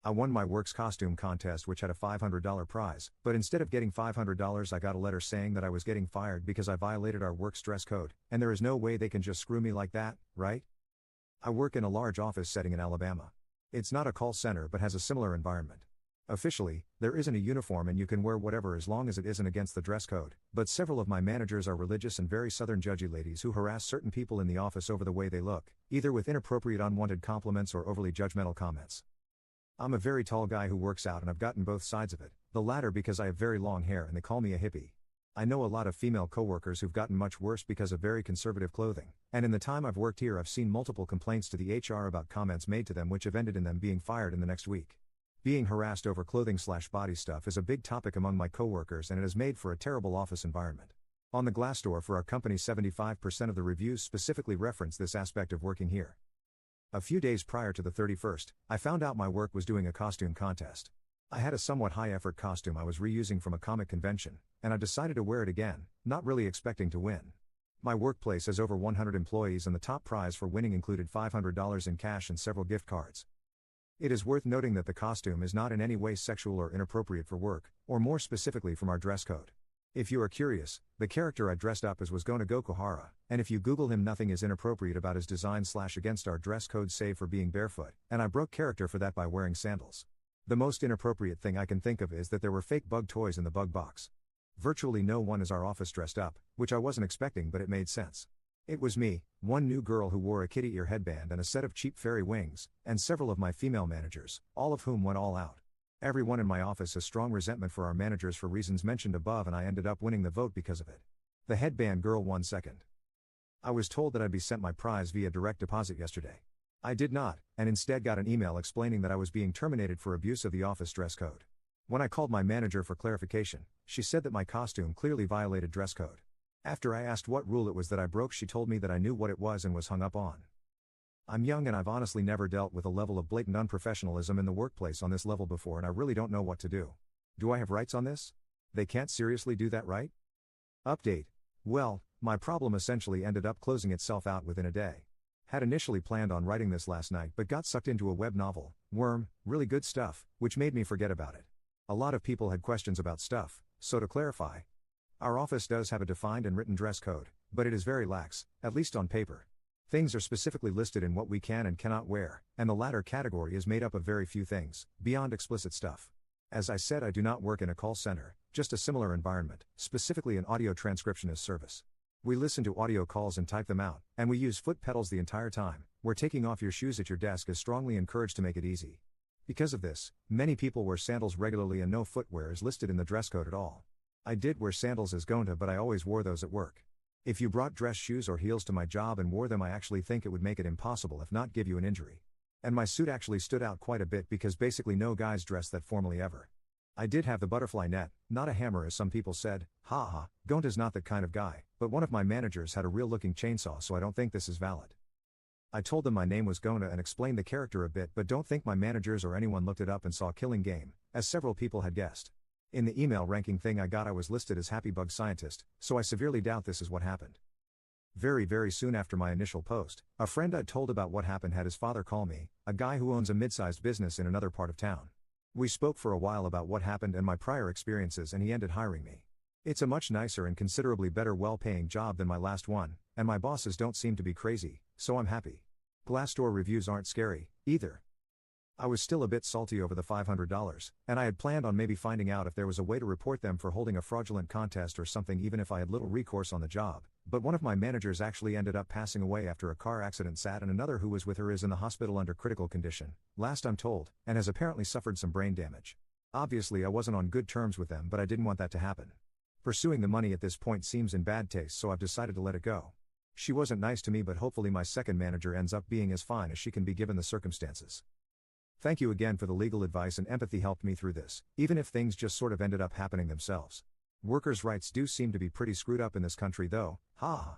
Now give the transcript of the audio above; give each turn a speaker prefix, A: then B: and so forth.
A: I won my work's costume contest, which had a $500 prize, but instead of getting $500, I got a letter saying that I was getting fired because I violated our work's dress code, and there is no way they can just screw me like that, right? I work in a large office setting in Alabama. It's not a call center but has a similar environment. Officially, there isn't a uniform and you can wear whatever as long as it isn't against the dress code, but several of my managers are religious and very southern judgy ladies who harass certain people in the office over the way they look, either with inappropriate unwanted compliments or overly judgmental comments. I'm a very tall guy who works out and I've gotten both sides of it, the latter because I have very long hair and they call me a hippie. I know a lot of female coworkers who've gotten much worse because of very conservative clothing, and in the time I've worked here I've seen multiple complaints to the HR about comments made to them which have ended in them being fired in the next week. Being harassed over clothing/body stuff is a big topic among my coworkers and it has made for a terrible office environment. On the Glassdoor for our company 75% of the reviews specifically reference this aspect of working here. A few days prior to the 31st, I found out my work was doing a costume contest. I had a somewhat high-effort costume I was reusing from a comic convention, and I decided to wear it again, not really expecting to win. My workplace has over 100 employees and the top prize for winning included $500 in cash and several gift cards. It is worth noting that the costume is not in any way sexual or inappropriate for work, or more specifically from our dress code. If you are curious, the character I dressed up as was Gona Gokuhara, and if you Google him nothing is inappropriate about his design/against our dress code save for being barefoot, and I broke character for that by wearing sandals. The most inappropriate thing I can think of is that there were fake bug toys in the bug box. Virtually no one is our office dressed up, which I wasn't expecting but it made sense. It was me, one new girl who wore a kitty ear headband and a set of cheap fairy wings, and several of my female managers, all of whom went all out. Everyone in my office has strong resentment for our managers for reasons mentioned above and I ended up winning the vote because of it. The headband girl won second. I was told that I'd be sent my prize via direct deposit yesterday. I did not, and instead got an email explaining that I was being terminated for abuse of the office dress code. When I called my manager for clarification, she said that my costume clearly violated dress code. After I asked what rule it was that I broke, she told me that I knew what it was and was hung up on. I'm young and I've honestly never dealt with a level of blatant unprofessionalism in the workplace on this level before and I really don't know what to do. Do I have rights on this? They can't seriously do that, right? Update. Well, my problem essentially ended up closing itself out within a day. Had initially planned on writing this last night but got sucked into a web novel, Worm, really good stuff, which made me forget about it. A lot of people had questions about stuff, so to clarify, our office does have a defined and written dress code, but it is very lax, at least on paper. Things are specifically listed in what we can and cannot wear, and the latter category is made up of very few things, beyond explicit stuff. As I said, I do not work in a call center, just a similar environment, specifically an audio transcriptionist service. We listen to audio calls and type them out, and we use foot pedals the entire time, where taking off your shoes at your desk is strongly encouraged to make it easy. Because of this, many people wear sandals regularly and no footwear is listed in the dress code at all. I did wear sandals as Gonta but I always wore those at work. If you brought dress shoes or heels to my job and wore them, I actually think it would make it impossible if not give you an injury. And my suit actually stood out quite a bit because basically no guys dress that formally ever. I did have the butterfly net, not a hammer as some people said, haha, Gonta's not that kind of guy, but one of my managers had a real looking chainsaw so I don't think this is valid. I told them my name was Gonta and explained the character a bit but don't think my managers or anyone looked it up and saw Killing Game, as several people had guessed. In the email ranking thing I got I was listed as Happy Bug Scientist, so I severely doubt this is what happened. Very soon after my initial post, a friend I'd told about what happened had his father call me, a guy who owns a mid-sized business in another part of town. We spoke for a while about what happened and my prior experiences and he ended hiring me. It's a much nicer and considerably better well-paying job than my last one, and my bosses don't seem to be crazy, so I'm happy. Glassdoor reviews aren't scary, either. I was still a bit salty over the $500, and I had planned on maybe finding out if there was a way to report them for holding a fraudulent contest or something even if I had little recourse on the job, but one of my managers actually ended up passing away after a car accident and another who was with her is in the hospital under critical condition, last I'm told, and has apparently suffered some brain damage. Obviously I wasn't on good terms with them but I didn't want that to happen. Pursuing the money at this point seems in bad taste so I've decided to let it go. She wasn't nice to me but hopefully my second manager ends up being as fine as she can be given the circumstances. Thank you again for the legal advice and empathy helped me through this, even if things just sort of ended up happening themselves. Workers' rights do seem to be pretty screwed up in this country though, haha.